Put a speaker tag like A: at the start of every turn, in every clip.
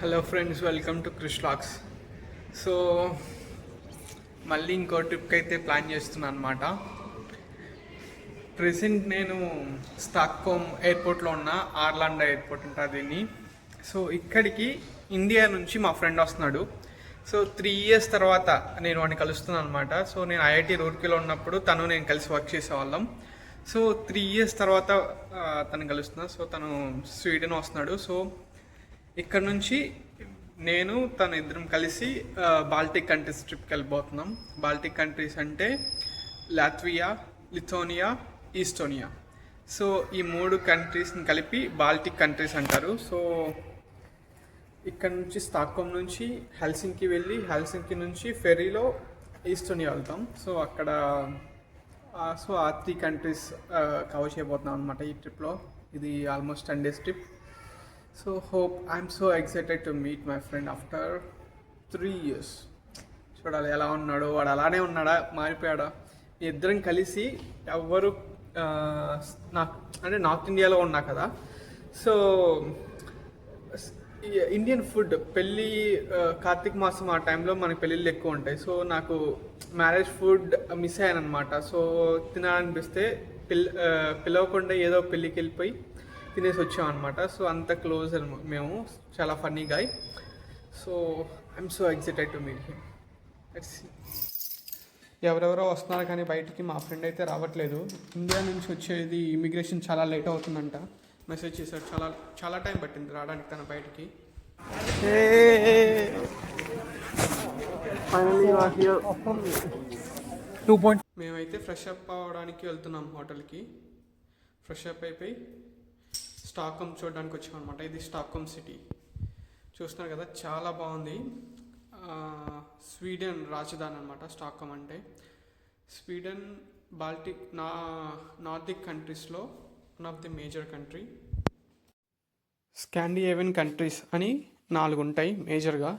A: Hello friends, welcome to Krish vlogs. So మళ్ళీ ఇంకో ట్రిప్కి అయితే ప్లాన్ చేస్తున్నాను అనమాట. ప్రెసెంట్ నేను స్టాక్హోమ్ ఎయిర్పోర్ట్లో ఉన్న, ఆర్లాండో ఎయిర్పోర్ట్ ఉంటుంది దీన్ని. సో ఇక్కడికి ఇండియా నుంచి మా ఫ్రెండ్ వస్తున్నాడు. సో 3 years తర్వాత నేను వాడిని కలుస్తున్నాను అనమాట. సో నేను ఐఐటి రూర్కీలో ఉన్నప్పుడు నేను కలిసి వర్క్ చేసేవాళ్ళం. సో 3 years తర్వాత తను కలుస్తున్నా. సో తను స్వీడన్ వస్తున్నాడు. సో ఇక్కడ నుంచి నేను తను ఇద్దరం కలిసి బాల్టిక్ కంట్రీస్ ట్రిప్కి వెళ్ళిపోతున్నాం. బాల్టిక్ కంట్రీస్ అంటే లాత్వియా, లిథోనియా, ఈస్టోనియా. సో ఈ 3 కంట్రీస్ని కలిపి బాల్టిక్ కంట్రీస్ అంటారు. సో ఇక్కడ నుంచి స్టాక్హోమ్ నుంచి హెల్సింకి వెళ్ళి, హెల్సింకి నుంచి ఫెర్రీలో ఈస్టోనియా వెళ్తాం. సో అక్కడ ఆ 3 కంట్రీస్ కవర్ చేయబోతున్నాం అనమాట ఈ ట్రిప్లో. ఇది almost 10 days trip. So I'm so excited to meet my friend after 3 years. చూడాలి ఎలా ఉన్నాడో, వాడు అలానే ఉన్నాడా, మారిపోయాడా. ఇద్దరం కలిసి ఎవ్వరు నార్త్ ఇండియాలో ఉన్నా కదా. సో ఇండియన్ ఫుడ్ పెళ్ళి కార్తీక మాసం ఆ టైంలో మనకి పెళ్ళిళ్ళు ఎక్కువ ఉంటాయి. సో నాకు మ్యారేజ్ ఫుడ్ మిస్ అయ్యాను అనమాట. సో తినాలనిపిస్తే పిలవకుండా ఏదో పెళ్ళికి వెళ్ళిపోయి తినేసి వచ్చాం అనమాట. సో అంత క్లోజ్ మేము, చాలా funny guy. So I'm so excited to meet him. ఎవరెవరో వస్తున్నారు కానీ బయటికి మా ఫ్రెండ్ అయితే రావట్లేదు. ఇండియా నుంచి వచ్చేది ఇమిగ్రేషన్ చాలా లేట్ అవుతుందంట. మెసేజ్ చేశాడు. చాలా చాలా టైం పట్టింది రావడానికి తన బయటికి. మేమైతే ఫ్రెష్ అప్ అవ్వడానికి వెళ్తున్నాం హోటల్కి. ఫ్రెష్ అప్ అయిపోయి స్టాక్హోమ్ చూడడానికి వచ్చాం అనమాట. ఇది స్టాక్హోమ్ సిటీ చూస్తున్నారు కదా, చాలా బాగుంది. స్వీడన్ రాజధాని అనమాట స్టాక్హోమ్ అంటే. స్వీడన్ బాల్టిక్ నార్దిక్ కంట్రీస్లో one of the major country. Scandinavian countries అని 4 ఉంటాయి మేజర్గా: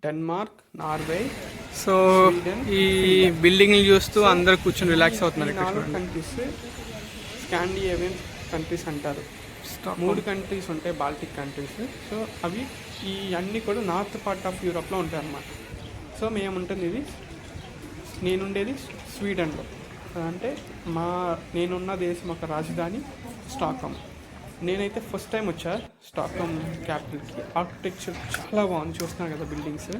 A: డెన్మార్క్, నార్వే. సో ఈ బిల్డింగ్లు చూస్తూ అందరు కూర్చొని రిలాక్స్ అవుతున్నారు. 4 కంట్రీస్ స్కాండినేవియన్ కంట్రీస్ అంటారు. 3 కంట్రీస్ ఉంటాయి బాల్టిక్ కంట్రీస్. సో అవి ఈ అన్నీ కూడా నార్త్ పార్ట్ ఆఫ్ యూరోప్లో ఉంటాయి అన్నమాట. సో నేనుండేది స్వీడన్లో. అంటే నేనున్న దేశం ఒక రాజధాని స్టాక్హోమ్. నేనైతే ఫస్ట్ టైం వచ్చా స్టాక్హోమ్ క్యాపిటల్కి. ఆర్కిటెక్చర్ చాలా బాగుంది, చూస్తున్నాను కదా బిల్డింగ్స్.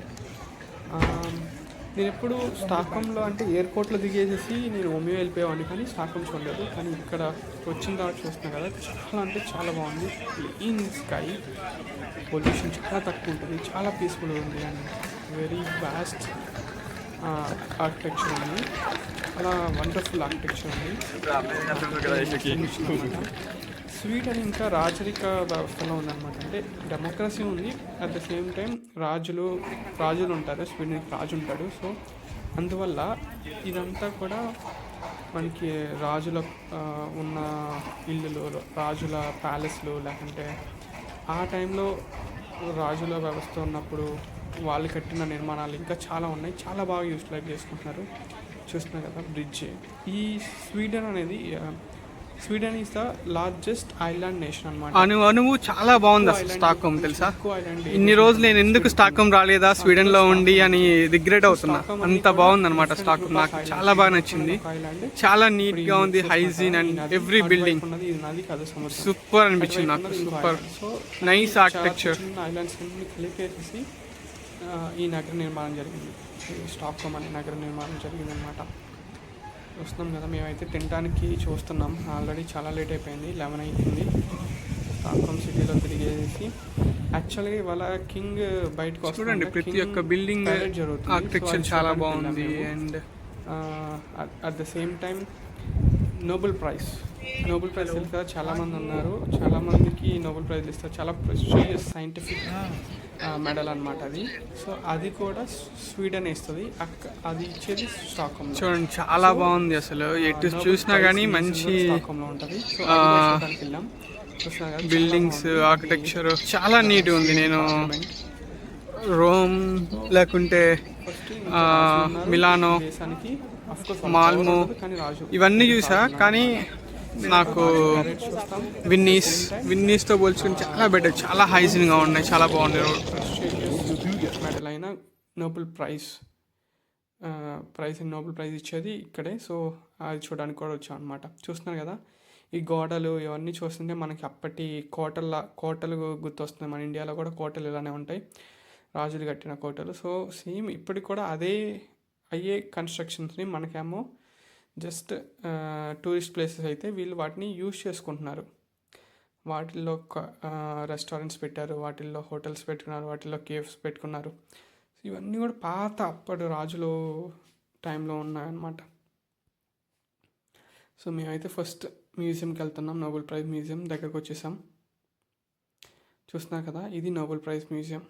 A: నేను ఎప్పుడు స్టాక్హోమ్లో అంటే ఎయిర్పోర్ట్లో దిగేసేసి నేను ఓమియో వెళ్ళిపోయేవాడిని, కానీ స్టాక్హోమ్ చూడలేదు. కానీ ఇక్కడ వచ్చిన తర్వాత చూస్తున్నాను కదా, చాలా అంటే చాలా బాగుంది. క్లీన్ స్కై, పొల్యూషన్ చాలా తక్కువ ఉంటుంది, చాలా పీస్ఫుల్గా ఉంది అండ్ వెరీ వాస్ట్ ఆర్కిటెక్చర్ ఉంది. చాలా వండర్ఫుల్ ఆర్కిటెక్చర్ ఉంది. స్వీడన్ ఇంకా రాజరిక వ్యవస్థలో ఉందన్నమాట. అంటే డెమోక్రసీ ఉంది, అట్ ద సేమ్ టైం రాజులు ఉంటారు. స్వీడన్కి రాజు ఉంటాడు. సో అందువల్ల ఇదంతా కూడా మనకి రాజుల ఉన్న ఇల్లులు, రాజుల ప్యాలెస్లు, లేకుంటే ఆ టైంలో రాజుల వ్యవస్థ ఉన్నప్పుడు వాళ్ళు కట్టిన నిర్మాణాలు ఇంకా చాలా ఉన్నాయి. చాలా బాగా యూటిలైజ్ చేసుకుంటున్నారు. చూస్తున్నారు కదా బ్రిడ్జ్. ఈ Sweden is the largest island nation అనమాట. అనువు చాలా బాగుంది అసలు స్టాక్హోమ్, తెలుసా? ఇన్ని రోజులు నేను ఎందుకు స్టాక్హోమ్ రాలేదా స్వీడన్లో ఉండి అని రిగ్రెట్ అవుతున్నా. అంత బాగుంది అనమాట స్టాక్హోమ్. నాకు చాలా బాగా నచ్చింది. చాలా నీట్గా ఉంది, hygiene and every building super అనిపించింది నాకు. Super nice architecture. ఐలాండ్స్ కలిపేసి ఈ నగర నిర్మాణం జరిగింది. స్టాక్హోమ్ అనే నగర నిర్మాణం జరిగింది అనమాట. వస్తున్నాం కదా, మేమైతే తినడానికి చూస్తున్నాం. ఆల్రెడీ చాలా లేట్ అయిపోయింది, 11 అయిపోయింది. స్టాక్హోమ్ సిటీలో తిరిగేసి యాక్చువల్గా ఇవాళ కింగ్ బయటకు వస్తుందండి. ప్రతి ఒక్క బిల్డింగ్ జరుగుతుంది, ఆర్కిటెక్చర్ చాలా బాగుంది. And at the same time Nobel prize తెలుసు కదా, చాలామంది ఉన్నారు. చాలామందికి నోబెల్ ప్రైజ్ ఇస్తారు. చాలా ప్రెస్టీజియస్ సైంటిఫిక్ మెడల్ అనమాట అది. సో అది కూడా స్వీడన్ ఇస్తుంది. అది ఇచ్చేది స్టాక్హోమ్. చూడండి చాలా బాగుంది అసలు. ఎటు చూసినా కానీ మంచి స్టాక్హోమ్లో ఉంటుంది. సో వెళ్ళాం. బిల్డింగ్స్, ఆర్కిటెక్చర్ చాలా నీట్గా ఉంది. నేను రోమ్ లేకుంటే మిలానో, మాల్మో ఇవన్నీ చూసా, కానీ నాకు విన్నీస్తో పోల్చుకుని చాలా బెటర్, చాలా హైజీన్గా ఉన్నాయి, చాలా బాగున్నాయి రోడ్. మెడల్ అయినా నోబెల్ ప్రైజ్ నోబెల్ ప్రైజ్ ఇచ్చేది ఇక్కడే. సో అది చూడడానికి కూడా వచ్చాం అనమాట. చూస్తున్నారు కదా ఈ గోడలు ఇవన్నీ చూస్తుంటే మనకి అప్పటి కోటలు గుర్తొస్తుంది. మన ఇండియాలో కూడా కోటలు ఇలానే ఉంటాయి, రాజులు కట్టిన కోటలు. సో సేమ్ ఇప్పటికి కూడా అదే అయ్యే కన్స్ట్రక్షన్స్ని మనకేమో జస్ట్ టూరిస్ట్ ప్లేసెస్ అయితే వీళ్ళు వాటిని యూజ్ చేసుకుంటున్నారు. వాటిల్లో రెస్టారెంట్స్ పెట్టారు, వాటిల్లో హోటల్స్ పెట్టుకున్నారు, వాటిల్లో కేవ్స్ పెట్టుకున్నారు. ఇవన్నీ కూడా పాత అప్పటి రాజులు టైంలో ఉన్నాయన్నమాట. సో మేమైతే ఫస్ట్ మ్యూజియంకి వెళ్తున్నాం, నోబెల్ ప్రైజ్ మ్యూజియం దగ్గరకు వచ్చేసాం. చూస్తున్నారు కదా ఇది నోబెల్ ప్రైజ్ మ్యూజియం.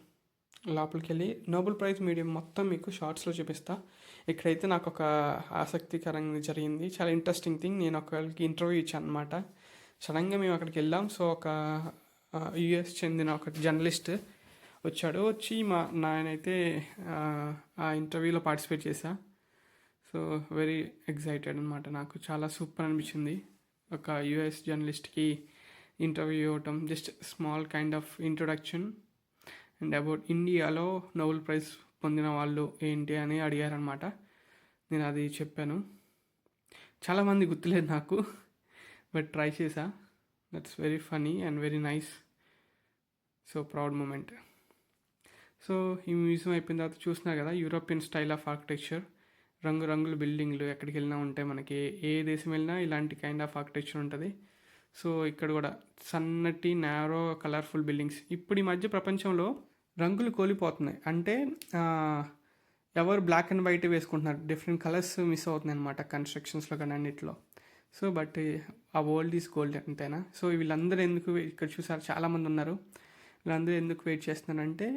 A: లోపలికి వెళ్ళి నోబెల్ ప్రైజ్ మ్యూజియం మొత్తం మీకు షార్ట్స్లో చూపిస్తా. ఇక్కడైతే నాకు ఒక ఆసక్తికరంగా జరిగింది, చాలా ఇంట్రెస్టింగ్ థింగ్. నేను ఒకరికి ఇంటర్వ్యూ ఇచ్చాను అనమాట. సడన్గా మేము అక్కడికి వెళ్ళాం. సో ఒక యుఎస్ చెందిన ఒక జర్నలిస్ట్ వచ్చి నాయనైతే ఆ ఇంటర్వ్యూలో పార్టిసిపేట్ చేశా. సో వెరీ ఎగ్జైటెడ్ అనమాట. నాకు చాలా సూపర్ అనిపించింది ఒక యుఎస్ జర్నలిస్ట్కి ఇంటర్వ్యూ ఇవ్వటం. Just small kind of introduction and about ఇండియాలో నోబెల్ ప్రైజ్ పొందిన వాళ్ళు ఏంటి అని అడిగారనమాట. నేను అది చెప్పాను. చాలామంది గుర్తులేదు నాకు, బట్ ట్రై చేసా. That's very funny and very nice. So proud moment. So ఈ మ్యూజియం అయిపోయిన తర్వాత చూస్తున్నారు కదా యూరోపియన్ స్టైల్ ఆఫ్ ఆర్కిటెక్చర్, రంగురంగుల బిల్డింగ్లు ఎక్కడికి వెళ్ళినా ఉంటాయి. మనకి ఏ దేశం వెళ్ళినా ఇలాంటి కైండ్ ఆఫ్ ఆర్కిటెక్చర్ ఉంటుంది. సో ఇక్కడ కూడా సన్నటి నారో కలర్ఫుల్ బిల్డింగ్స్. ఇప్పుడు ఈ మధ్య ప్రపంచంలో రంగులు కోల్పోతున్నాయి. అంటే ఎవరు బ్లాక్ అండ్ వైట్ వేసుకుంటున్నారు, డిఫరెంట్ కలర్స్ మిస్ అవుతున్నాయి అనమాట కన్స్ట్రక్షన్స్లో కానీ అన్నింటిలో. సో బట్ ఆ వరల్డ్ ఈజ్ గోల్డ్ అంతేనా. సో వీళ్ళందరూ ఎందుకు ఇక్కడ చూసారు చాలామంది ఉన్నారు, వీళ్ళందరూ ఎందుకు వెయిట్ చేస్తున్నారంటే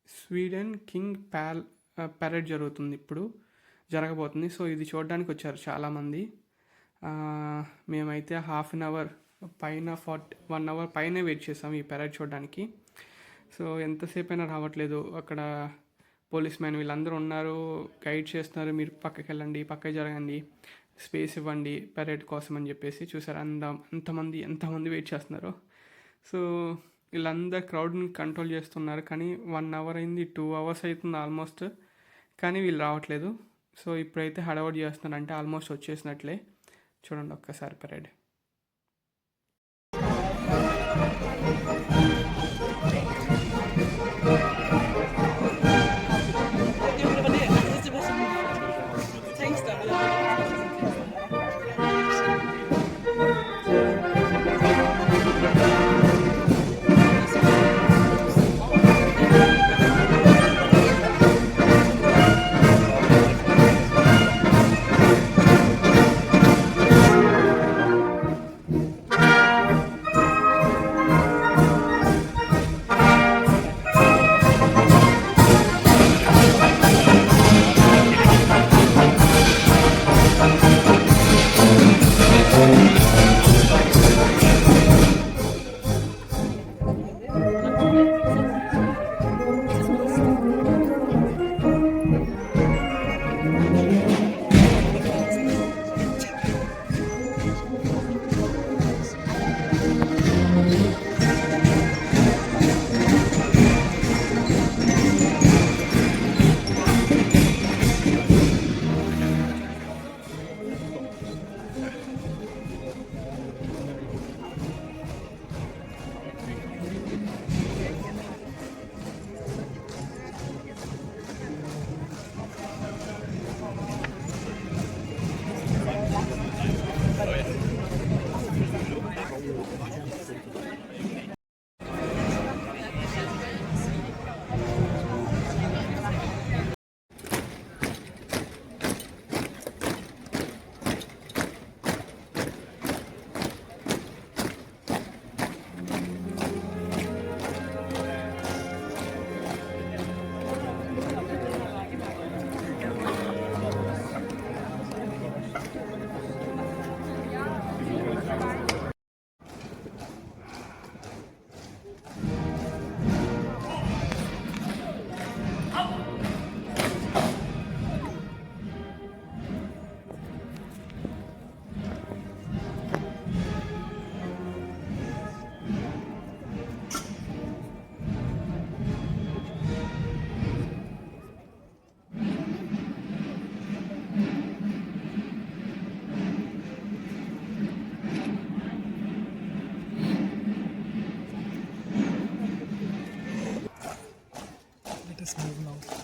A: స్వీడన్ కింగ్ పెరేడ్ జరుగుతుంది, ఇప్పుడు జరగబోతుంది. సో ఇది చూడడానికి వచ్చారు చాలామంది. మేమైతే హాఫ్ అన్ అవర్ పైన 1 అవర్ పైనే వెయిట్ చేసాం ఈ పెరేడ్ చూడడానికి. సో ఎంతసేపు అయినా రావట్లేదు. అక్కడ పోలీస్ మ్యాన్ వీళ్ళందరూ ఉన్నారు, గైడ్ చేస్తున్నారు, మీరు పక్కకి వెళ్ళండి, పక్కకి జరగండి, స్పేస్ ఇవ్వండి పెరేడ్ కోసం అని చెప్పేసి. చూసారు ఎంతమంది వెయిట్ చేస్తున్నారు. సో వీళ్ళందరూ క్రౌడ్ని కంట్రోల్ చేస్తున్నారు. కానీ 1 అవర్ అయింది, 2 అవర్స్ అవుతుంది ఆల్మోస్ట్, కానీ వీళ్ళు రావట్లేదు. సో ఇప్పుడైతే హడావుడి చేస్తున్నారు, అంటే ఆల్మోస్ట్ వచ్చేసినట్లే. చూడండి ఒక్కసారి పెరేడ్.
B: Let's move now.